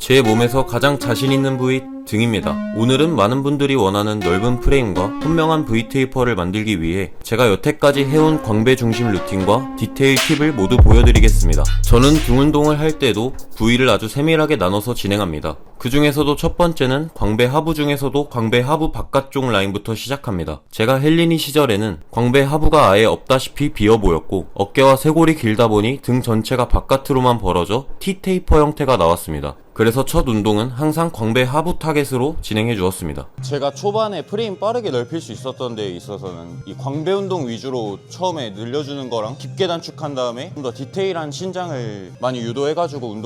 제 몸에서 가장 자신 있는 부위 등입니다. 오늘은 많은 분들이 원하는 넓은 프레임과 선명한 V테이퍼를 만들기 위해 제가 여태까지 해온 광배 중심 루틴과 디테일 팁을 모두 보여드리겠습니다. 저는 등 운동을 할 때도 부위를 아주 세밀하게 나눠서 진행합니다. 그 중에서도 첫 번째는 광배 하부 중에서도 광배 하부 바깥쪽 라인부터 시작합니다. 제가 헬린이 시절에는 광배 하부가 아예 없다시피 비어 보였고 어깨와 쇄골이 길다 보니 등 전체가 바깥으로만 벌어져 T테이퍼 형태가 나왔습니다. 그래서 첫 운동은 항상 광배 하부 타겟으로 진행해 주었습니다. 제가 초반에 프레임 빠르게 넓힐 수 있었던 데에 있어서는 이 광배 운동 위주로 처음에 늘려주는 거랑 깊게 단축한 다음에 좀 더 디테일한 신장을 많이 유도해가지고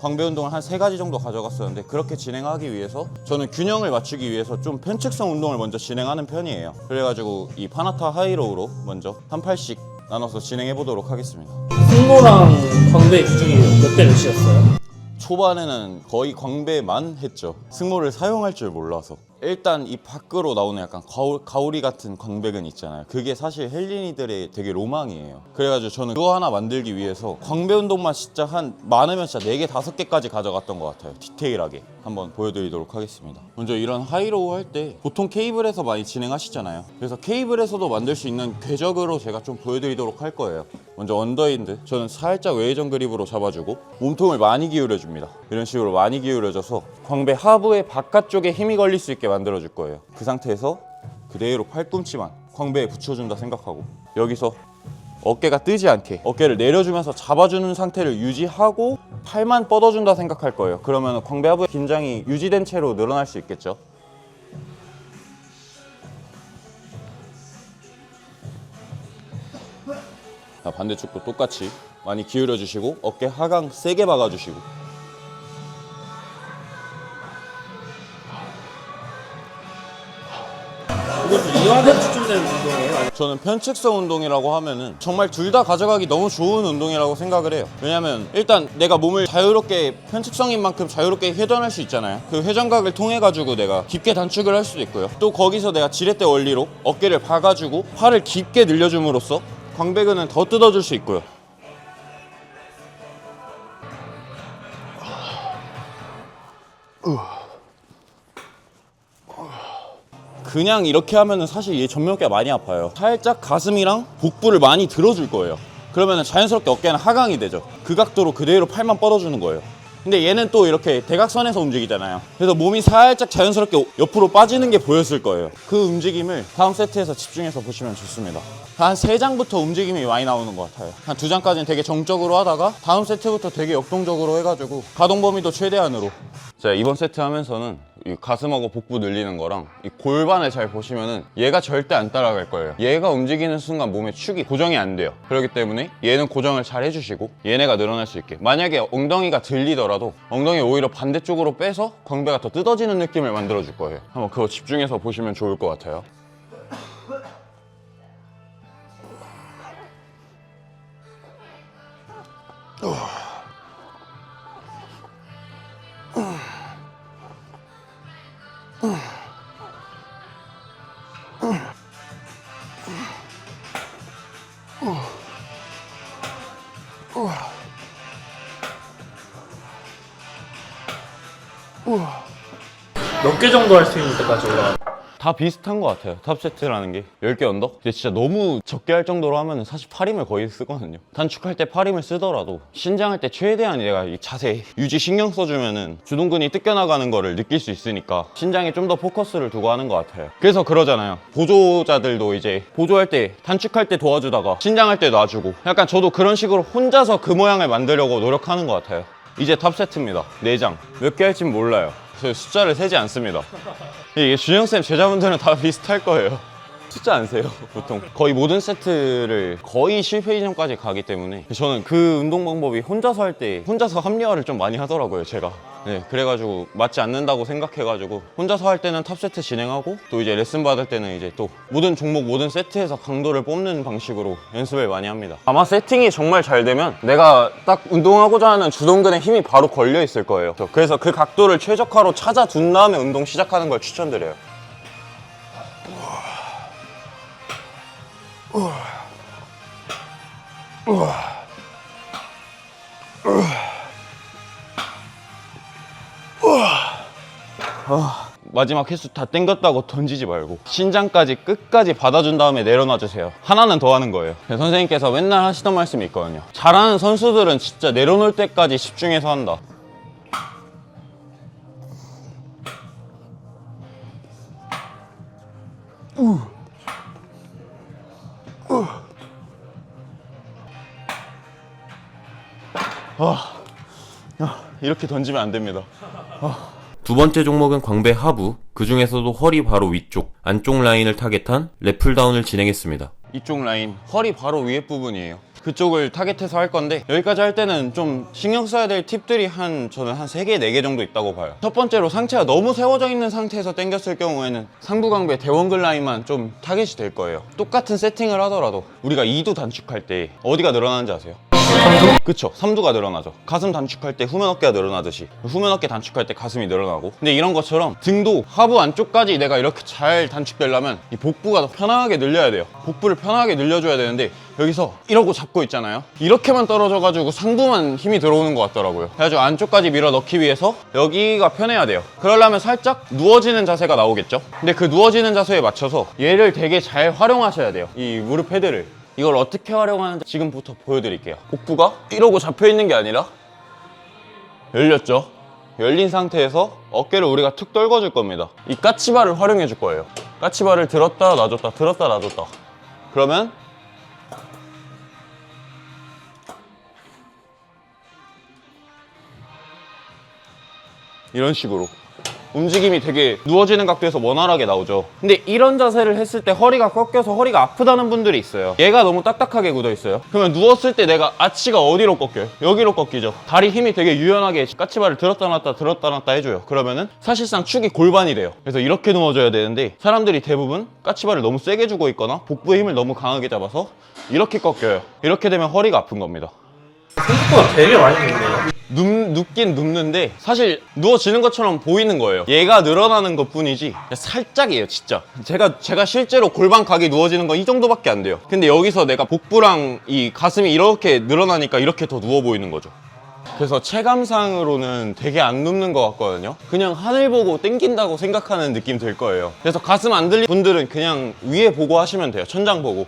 광배 운동을 한 3가지 정도 가져갔었는데, 그렇게 진행하기 위해서 저는 균형을 맞추기 위해서 좀 편측성 운동을 먼저 진행하는 편이에요. 그래가지고 이 파나타 하이로우로 먼저 한 팔씩 나눠서 진행해 보도록 하겠습니다. 승모랑 광배 비중이 몇 대 몇이었어요? 초반에는 거의 광배만 했죠. 승모를 사용할 줄 몰라서. 일단 이 밖으로 나오는 약간 가오리 같은 광배근 있잖아요. 그게 사실 헬린이들의 되게 로망이에요. 그래가지고 저는 그거 하나 만들기 위해서 광배 운동만 진짜 많으면 진짜 4개, 5개까지 가져갔던 것 같아요. 디테일하게 한번 보여드리도록 하겠습니다. 먼저 이런 하이로우 할 때 보통 케이블에서 많이 진행하시잖아요. 그래서 케이블에서도 만들 수 있는 궤적으로 제가 좀 보여드리도록 할 거예요. 먼저 언더핸드, 저는 살짝 외회전 그립으로 잡아주고 몸통을 많이 기울여줍니다. 이런 식으로 많이 기울여줘서 광배 하부의 바깥쪽에 힘이 걸릴 수 있게 만들어줄 거예요. 그 상태에서 그대로 팔꿈치만 광배에 붙여준다 생각하고, 여기서 어깨가 뜨지 않게 어깨를 내려주면서 잡아주는 상태를 유지하고 팔만 뻗어준다 생각할 거예요. 그러면 광배 하부의 긴장이 유지된 채로 늘어날 수 있겠죠. 자, 반대쪽도 똑같이 많이 기울여 주시고 어깨 하강 세게 박아주시고. 이것도 이완에 추천되는 운동이에요? 저는 편측성 운동이라고 하면은 정말 둘 다 가져가기 너무 좋은 운동이라고 생각을 해요. 왜냐면 일단 내가 몸을 자유롭게, 편측성인 만큼 자유롭게 회전할 수 있잖아요. 그 회전각을 통해 가지고 내가 깊게 단축을 할 수도 있고요. 또 거기서 내가 지렛대 원리로 어깨를 박아주고 팔을 깊게 늘려줌으로써 광배근은 더 뜯어줄 수 있고요. 그냥 이렇게 하면은 사실 얘 전면어깨가 많이 아파요. 살짝 가슴이랑 복부를 많이 들어줄 거예요. 그러면은 자연스럽게 어깨는 하강이 되죠. 그 각도로 그대로 팔만 뻗어주는 거예요. 근데 얘는 또 이렇게 대각선에서 움직이잖아요. 그래서 몸이 살짝 자연스럽게 옆으로 빠지는 게 보였을 거예요. 그 움직임을 다음 세트에서 집중해서 보시면 좋습니다. 한 3장부터 움직임이 많이 나오는 것 같아요. 한 2장까지는 되게 정적으로 하다가 다음 세트부터 되게 역동적으로 해가지고 가동 범위도 최대한으로. 자, 이번 세트 하면서는 이 가슴하고 복부 늘리는 거랑 이 골반을 잘 보시면은 얘가 절대 안 따라갈 거예요. 얘가 움직이는 순간 몸의 축이 고정이 안 돼요. 그렇기 때문에 얘는 고정을 잘 해주시고 얘네가 늘어날 수 있게, 만약에 엉덩이가 들리더라도 엉덩이 오히려 반대쪽으로 빼서 광배가 더 뜯어지는 느낌을 만들어 줄 거예요. 한번 그거 집중해서 보시면 좋을 것 같아요. 몇 개 정도 할 수 있는 때까지 올라가요? 다 비슷한 것 같아요. 탑 세트라는 게 10개 언더? 근데 진짜 너무 적게 할 정도로 하면 사실 팔힘을 거의 쓰거든요. 단축할 때 팔힘을 쓰더라도 신장할 때 최대한 내가 이 자세 유지 신경 써주면은 주동근이 뜯겨나가는 거를 느낄 수 있으니까 신장에 좀 더 포커스를 두고 하는 것 같아요. 그래서 그러잖아요. 보조자들도 이제 보조할 때 단축할 때 도와주다가 신장할 때 놔주고, 약간 저도 그런 식으로 혼자서 그 모양을 만들려고 노력하는 것 같아요. 이제 탑 세트입니다. 4장. 몇 개 할진 몰라요. 저 숫자를 세지 않습니다. 이게 준영쌤 제자분들은 다 비슷할 거예요. 숫자 안 세요. 보통 거의 모든 세트를 거의 실패 이전까지 가기 때문에 저는 그 운동 방법이 혼자서 할 때 혼자서 합리화를 좀 많이 하더라고요, 제가. 네, 그래가지고 맞지 않는다고 생각해가지고 혼자서 할 때는 탑 세트 진행하고, 또 이제 레슨 받을 때는 이제 또 모든 종목 모든 세트에서 강도를 뽑는 방식으로 연습을 많이 합니다. 아마 세팅이 정말 잘 되면 내가 딱 운동하고자 하는 주동근에 힘이 바로 걸려 있을 거예요. 그래서 그 각도를 최적화로 찾아둔 다음에 운동 시작하는 걸 추천드려요. 마지막 횟수 다 땡겼다고 던지지 말고 신장까지 끝까지 받아준 다음에 내려놔 주세요. 하나는 더 하는 거예요. 선생님께서 맨날 하시던 말씀이 있거든요. 잘하는 선수들은 진짜 내려놓을 때까지 집중해서 한다. 이렇게 던지면 안 됩니다. 두 번째 종목은 광배 하부, 그 중에서도 허리 바로 위쪽, 안쪽 라인을 타겟한 랩풀다운을 진행했습니다. 이쪽 라인, 허리 바로 위에 부분이에요. 그쪽을 타겟해서 할 건데 여기까지 할 때는 좀 신경 써야 될 팁들이 저는 한 3개, 4개 정도 있다고 봐요. 첫 번째로 상체가 너무 세워져 있는 상태에서 당겼을 경우에는 상부광배 대원근 라인만 좀 타겟이 될 거예요. 똑같은 세팅을 하더라도 우리가 2두 단축할 때 어디가 늘어나는지 아세요? 그쵸, 삼두가 늘어나죠. 가슴 단축할 때 후면 어깨가 늘어나듯이 후면 어깨 단축할 때 가슴이 늘어나고, 근데 이런 것처럼 등도 하부 안쪽까지 내가 이렇게 잘 단축되려면 이 복부가 더 편하게 늘려야 돼요. 복부를 편하게 늘려줘야 되는데 여기서 이러고 잡고 있잖아요. 이렇게만 떨어져가지고 상부만 힘이 들어오는 것 같더라고요. 그래가지고 안쪽까지 밀어 넣기 위해서 여기가 편해야 돼요. 그러려면 살짝 누워지는 자세가 나오겠죠. 근데 그 누워지는 자세에 맞춰서 얘를 되게 잘 활용하셔야 돼요. 이 무릎 패드를. 이걸 어떻게 활용하는지 지금부터 보여드릴게요. 복부가 이러고 잡혀있는 게 아니라 열렸죠? 열린 상태에서 어깨를 우리가 툭 떨궈줄 겁니다. 이 까치발을 활용해 줄 거예요. 까치발을 들었다 놔줬다 들었다 놔줬다. 그러면 이런 식으로 움직임이 되게 누워지는 각도에서 원활하게 나오죠. 근데 이런 자세를 했을 때 허리가 꺾여서 허리가 아프다는 분들이 있어요. 얘가 너무 딱딱하게 굳어 있어요. 그러면 누웠을 때 내가 아치가 어디로 꺾여요? 여기로 꺾이죠. 다리 힘이 되게 유연하게 까치발을 들었다 놨다 해줘요. 그러면은 사실상 축이 골반이 돼요. 그래서 이렇게 누워줘야 되는데 사람들이 대부분 까치발을 너무 세게 주고 있거나 복부의 힘을 너무 강하게 잡아서 이렇게 꺾여요. 이렇게 되면 허리가 아픈 겁니다. 생각보다 되게 많이 눕네요. 눕긴 눕는데 사실 누워지는 것처럼 보이는 거예요. 얘가 늘어나는 것 뿐이지 살짝이에요 진짜. 제가 실제로 골반 각이 누워지는 건 이 정도밖에 안 돼요. 근데 여기서 내가 복부랑 이 가슴이 이렇게 늘어나니까 이렇게 더 누워 보이는 거죠. 그래서 체감상으로는 되게 안 눕는 것 같거든요. 그냥 하늘 보고 땡긴다고 생각하는 느낌 들 거예요. 그래서 가슴 안 들리는 분들은 그냥 위에 보고 하시면 돼요. 천장 보고.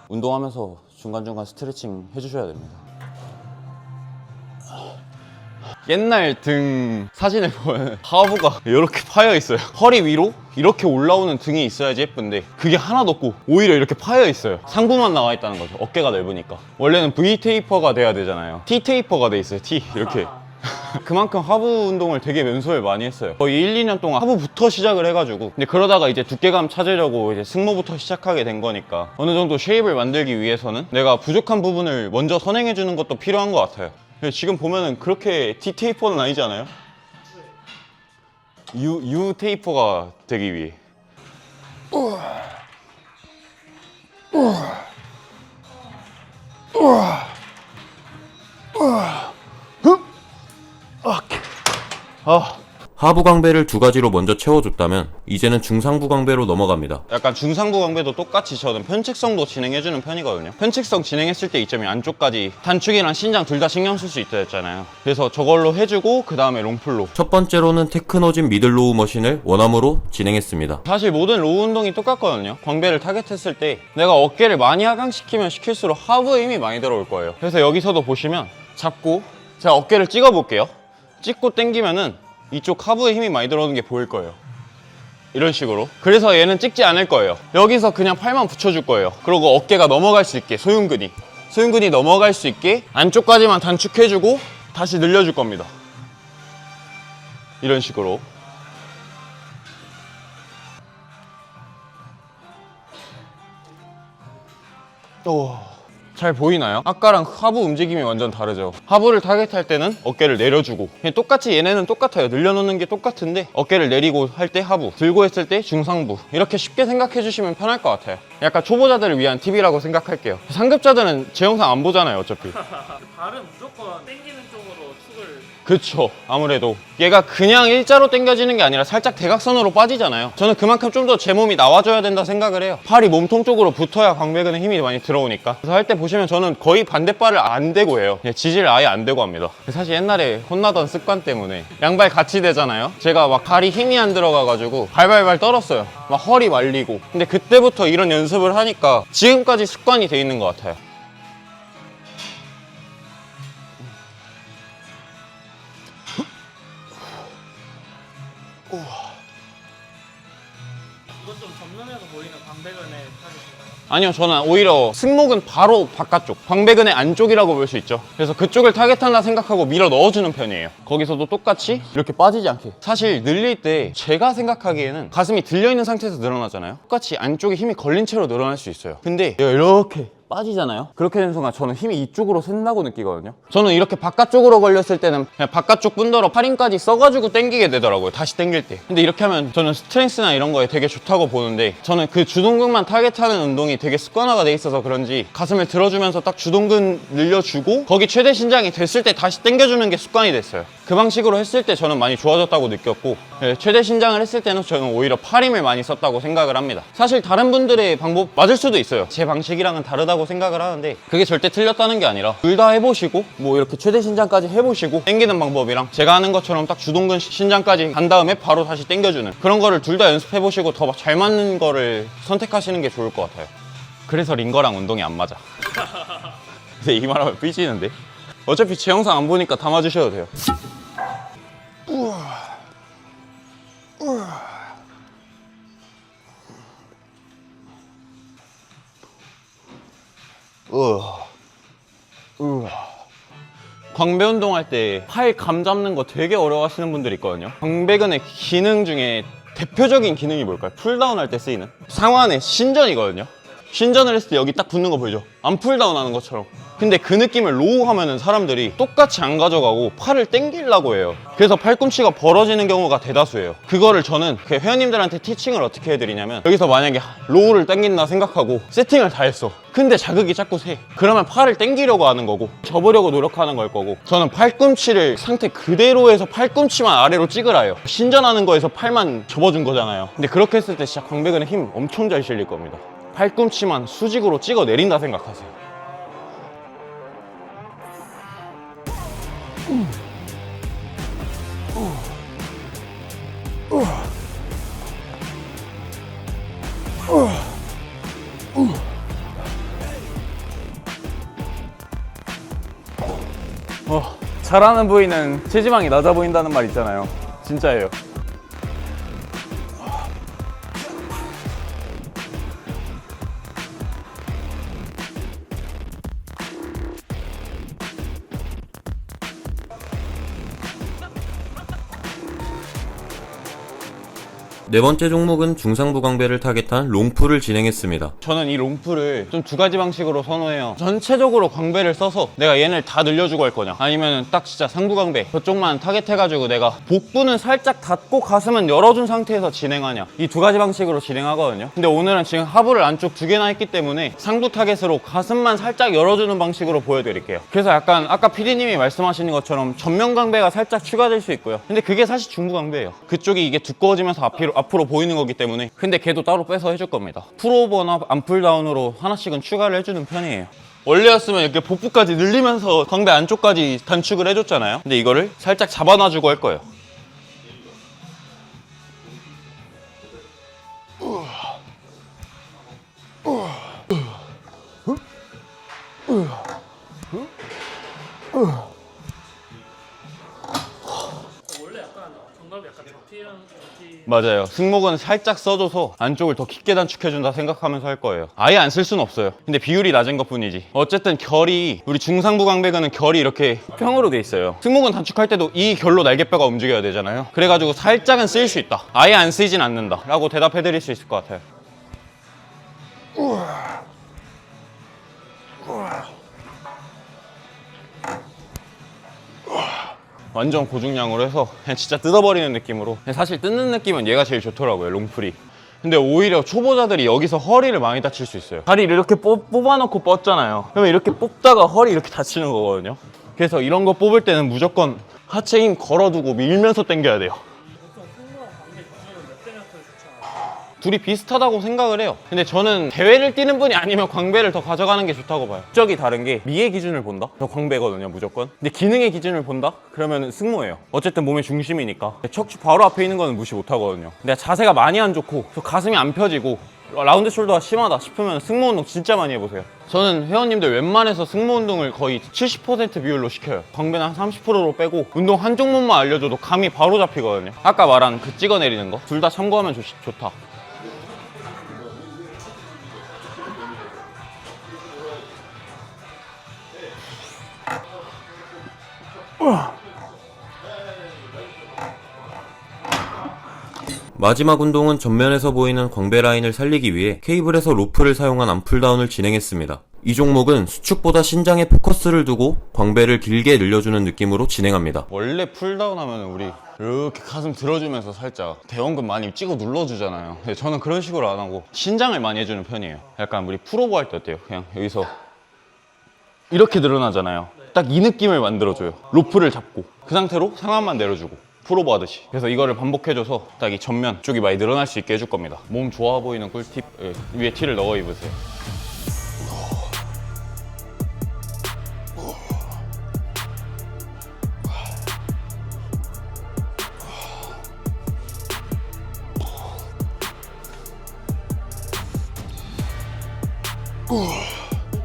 운동하면서 중간중간 스트레칭 해주셔야 됩니다. 옛날 등 사진을 보면 하부가 이렇게 파여 있어요. 허리 위로 이렇게 올라오는 등이 있어야지 예쁜데 그게 하나도 없고 오히려 이렇게 파여 있어요. 상부만 나와 있다는 거죠. 어깨가 넓으니까. 원래는 V 테이퍼가 돼야 되잖아요. T 테이퍼가 돼 있어요. T 이렇게. 그만큼 하부 운동을 되게 연습을 많이 했어요. 거의 1, 2년 동안 하부부터 시작을 해가지고, 근데 그러다가 이제 두께감 찾으려고 이제 승모부터 시작하게 된 거니까 어느 정도 쉐입을 만들기 위해서는 내가 부족한 부분을 먼저 선행해 주는 것도 필요한 것 같아요. 지금 보면은 그렇게 T 테이퍼는 아니잖아요. U 테이퍼가 되기 위해. 하부 광배를 두 가지로 먼저 채워줬다면 이제는 중상부 광배로 넘어갑니다. 약간 중상부 광배도 똑같이 저는 편측성도 진행해주는 편이거든요. 편측성 진행했을 때 이점이 안쪽까지 단축이랑 신장 둘 다 신경 쓸 수 있다 했잖아요. 그래서 저걸로 해주고 그 다음에 롱풀로. 첫 번째로는 테크노진 미들로우 머신을 원암으로 진행했습니다. 사실 모든 로우 운동이 똑같거든요. 광배를 타겟했을 때 내가 어깨를 많이 하강시키면 시킬수록 하부에 힘이 많이 들어올 거예요. 그래서 여기서도 보시면 잡고 제가 어깨를 찍어 볼게요. 찍고 당기면은 이쪽 하부에 힘이 많이 들어오는 게 보일 거예요. 이런 식으로. 그래서 얘는 찍지 않을 거예요. 여기서 그냥 팔만 붙여줄 거예요. 그리고 어깨가 넘어갈 수 있게 소흉근이 넘어갈 수 있게 안쪽까지만 단축해주고 다시 늘려줄 겁니다. 이런 식으로. 잘 보이나요? 아까랑 하부 움직임이 완전 다르죠. 하부를 타겟할 때는 어깨를 내려주고, 그냥 똑같이 얘네는 똑같아요. 늘려놓는 게 똑같은데 어깨를 내리고 할 때 하부, 들고 했을 때 중상부, 이렇게 쉽게 생각해 주시면 편할 것 같아요. 약간 초보자들을 위한 팁이라고 생각할게요. 상급자들은 제 영상 안 보잖아요, 어차피. 발은 무조건 당기는 쪽으로 축을. 그쵸. 아무래도 얘가 그냥 일자로 당겨지는 게 아니라 살짝 대각선으로 빠지잖아요. 저는 그만큼 좀 더 제 몸이 나와줘야 된다 생각을 해요. 팔이 몸통 쪽으로 붙어야 광배근에 힘이 많이 들어오니까. 그래서 할 때 보시면 저는 거의 반대발을 안 대고 해요. 그냥 지지를 아예 안 대고 합니다. 사실 옛날에 혼나던 습관 때문에 양발 같이 대잖아요. 제가 막 발이 힘이 안 들어가가지고 발발발 떨었어요. 막 허리 말리고. 근데 그때부터 이런 연습을 하니까 지금까지 습관이 돼 있는 것 같아요. 이건 좀 전면에서 보이는 광배근의 타겟인가요? 아니요, 저는 오히려 승모근 바로 바깥쪽, 광배근의 안쪽이라고 볼 수 있죠. 그래서 그쪽을 타겟한다 생각하고 밀어 넣어주는 편이에요. 거기서도 똑같이 이렇게 빠지지 않게. 사실 늘릴 때 제가 생각하기에는 가슴이 들려있는 상태에서 늘어나잖아요. 똑같이 안쪽에 힘이 걸린 채로 늘어날 수 있어요. 근데 얘가 이렇게 빠지잖아요. 그렇게 된 순간 저는 힘이 이쪽으로 샌다고 느끼거든요. 저는 이렇게 바깥쪽으로 걸렸을 때는 그냥 바깥쪽 뿐더러 팔 힘까지 써가지고 당기게 되더라고요. 다시 당길 때. 근데 이렇게 하면 저는 스트렝스나 이런 거에 되게 좋다고 보는데, 저는 그 주동근만 타겟하는 운동이 되게 습관화가 돼 있어서 그런지 가슴을 들어주면서 딱 주동근 늘려주고 거기 최대 신장이 됐을 때 다시 당겨주는 게 습관이 됐어요. 그 방식으로 했을 때 저는 많이 좋아졌다고 느꼈고, 최대 신장을 했을 때는 저는 오히려 팔 힘을 많이 썼다고 생각을 합니다. 사실 다른 분들의 방법 맞을 수도 있어요. 제 방식이랑은 다르다고 생각을 하는데 그게 절대 틀렸다는 게 아니라 둘 다 해보시고, 뭐 이렇게 최대 신장까지 해보시고, 당기는 방법이랑 제가 하는 것처럼 딱 주동근 신장까지 간 다음에 바로 다시 당겨주는 그런 거를 둘 다 연습해보시고 더 잘 맞는 거를 선택하시는 게 좋을 것 같아요. 그래서 링거랑 운동이 안 맞아. 근데 이 말하면 삐지는데? 어차피 제 영상 안 보니까 담아주셔도 돼요. 광배 운동할 때 팔 감 잡는 거 되게 어려워하시는 분들이 있거든요. 광배근의 기능 중에 대표적인 기능이 뭘까요? 풀다운 할 때 쓰이는 상완의 신전이거든요. 신전을 했을 때 여기 딱 붙는 거 보이죠? 안 풀다운 하는 것처럼. 근데 그 느낌을 로우 하면은 사람들이 똑같이 안 가져가고 팔을 당기려고 해요. 그래서 팔꿈치가 벌어지는 경우가 대다수예요. 그거를 저는 그 회원님들한테 티칭을 어떻게 해드리냐면, 여기서 만약에 로우를 당긴다 생각하고 세팅을 다 했어. 근데 자극이 자꾸 세. 그러면 팔을 당기려고 하는 거고 접으려고 노력하는 걸 거고, 저는 팔꿈치를 상태 그대로 해서 팔꿈치만 아래로 찍으라 해요. 신전하는 거에서 팔만 접어준 거잖아요. 근데 그렇게 했을 때 진짜 광배근에 힘 엄청 잘 실릴 겁니다. 팔꿈치만 수직으로 찍어 내린다 생각하세요. 잘하는 부위는 체지방이 낮아 보인다는 말 있잖아요. 진짜예요. 네 번째 종목은 중상부 광배를 타겟한 롱풀을 진행했습니다. 저는 이 롱풀을 좀 두 가지 방식으로 선호해요. 전체적으로 광배를 써서 내가 얘네를 다 늘려주고 할 거냐, 아니면 딱 진짜 상부 광배 그쪽만 타겟해가지고 내가 복부는 살짝 닫고 가슴은 열어준 상태에서 진행하냐, 이 두 가지 방식으로 진행하거든요. 근데 오늘은 지금 하부를 안쪽 두 개나 했기 때문에 상부 타겟으로 가슴만 살짝 열어주는 방식으로 보여드릴게요. 그래서 약간 아까 PD님이 말씀하시는 것처럼 전면 광배가 살짝 추가될 수 있고요. 근데 그게 사실 중부 광배예요. 그쪽이 이게 두꺼워지면서 앞으로 보이는 거기 때문에. 근데 걔도 따로 빼서 해줄 겁니다. 풀오버나 암풀다운으로 하나씩은 추가를 해주는 편이에요. 원래였으면 이렇게 복부까지 늘리면서 광배 안쪽까지 단축을 해줬잖아요. 근데 이거를 살짝 잡아놔주고 할 거예요. 원래 약간 견갑이 약간 접히는 맞아요. 승모근 살짝 써줘서 안쪽을 더 깊게 단축해준다 생각하면서 할 거예요. 아예 안 쓸 수는 없어요. 근데 비율이 낮은 것 뿐이지. 어쨌든 결이, 우리 중상부 광배근은 결이 이렇게 평으로 돼 있어요. 승모근 단축할 때도 이 결로 날개뼈가 움직여야 되잖아요. 그래가지고 살짝은 쓰일 수 있다, 아예 안 쓰이진 않는다 라고 대답해드릴 수 있을 것 같아요. 완전 고중량으로 해서 그냥 진짜 뜯어버리는 느낌으로. 사실 뜯는 느낌은 얘가 제일 좋더라고요, 롱풀이. 근데 오히려 초보자들이 여기서 허리를 많이 다칠 수 있어요. 다리를 이렇게 뽑아놓고 뻗잖아요. 그러면 이렇게 뽑다가 허리 이렇게 다치는 거거든요. 그래서 이런 거 뽑을 때는 무조건 하체 힘 걸어두고 밀면서 당겨야 돼요. 둘이 비슷하다고 생각을 해요. 근데 저는 대회를 뛰는 분이 아니면 광배를 더 가져가는 게 좋다고 봐요. 목적이 다른 게 미의 기준을 본다? 저 광배거든요, 무조건. 근데 기능의 기준을 본다? 그러면 승모예요. 어쨌든 몸의 중심이니까. 척추 바로 앞에 있는 거는 무시 못 하거든요. 근데 자세가 많이 안 좋고 저 가슴이 안 펴지고 라운드 숄더가 심하다 싶으면 승모 운동 진짜 많이 해보세요. 저는 회원님들 웬만해서 승모 운동을 거의 70% 비율로 시켜요. 광배는 한 30%로 빼고 운동 한 종목만 알려줘도 감이 바로 잡히거든요. 아까 말한 그 찍어내리는 거 둘 다 참고하면 좋다. 마지막 운동은 전면에서 보이는 광배 라인을 살리기 위해 케이블에서 로프를 사용한 암풀다운을 진행했습니다. 이 종목은 수축보다 신장에 포커스를 두고 광배를 길게 늘려주는 느낌으로 진행합니다. 원래 풀다운 하면 우리 이렇게 가슴 들어주면서 살짝 대원근 많이 찍어 눌러주잖아요. 근데 저는 그런 식으로 안 하고 신장을 많이 해주는 편이에요. 약간 우리 풀오버 할 때 어때요? 그냥 여기서 이렇게 늘어나잖아요. 딱 이 느낌을 만들어줘요. 로프를 잡고 그 상태로 상완만 내려주고 풀오버 하듯이. 그래서 이거를 반복해줘서 딱 이 전면 쪽이 많이 늘어날 수 있게 해줄 겁니다. 몸 좋아 보이는 꿀팁, 위에 티를 넣어 입으세요.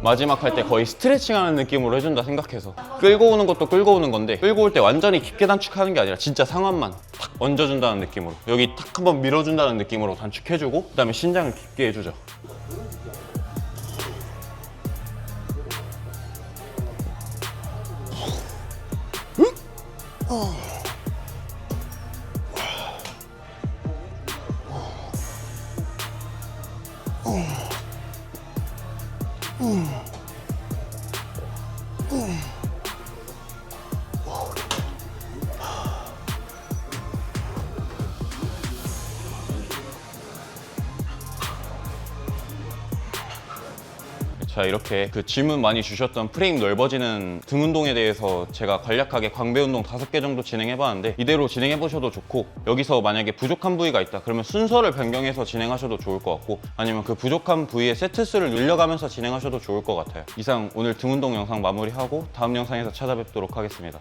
마지막 할 때 거의 스트레칭하는 느낌으로 해준다 생각해서 끌고 오는 것도 끌고 오는 건데 끌고 올 때 완전히 깊게 단축하는 게 아니라 진짜 상완만 탁 얹어준다는 느낌으로 여기 탁 한번 밀어준다는 느낌으로 단축해주고 그 다음에 신장을 깊게 해주죠. 자, 이렇게 그 질문 많이 주셨던 프레임 넓어지는 등 운동에 대해서 제가 간략하게 광배 운동 5개 정도 진행해봤는데 이대로 진행해보셔도 좋고 여기서 만약에 부족한 부위가 있다 그러면 순서를 변경해서 진행하셔도 좋을 것 같고 아니면 그 부족한 부위의 세트 수를 늘려가면서 진행하셔도 좋을 것 같아요. 이상 오늘 등 운동 영상 마무리하고 다음 영상에서 찾아뵙도록 하겠습니다.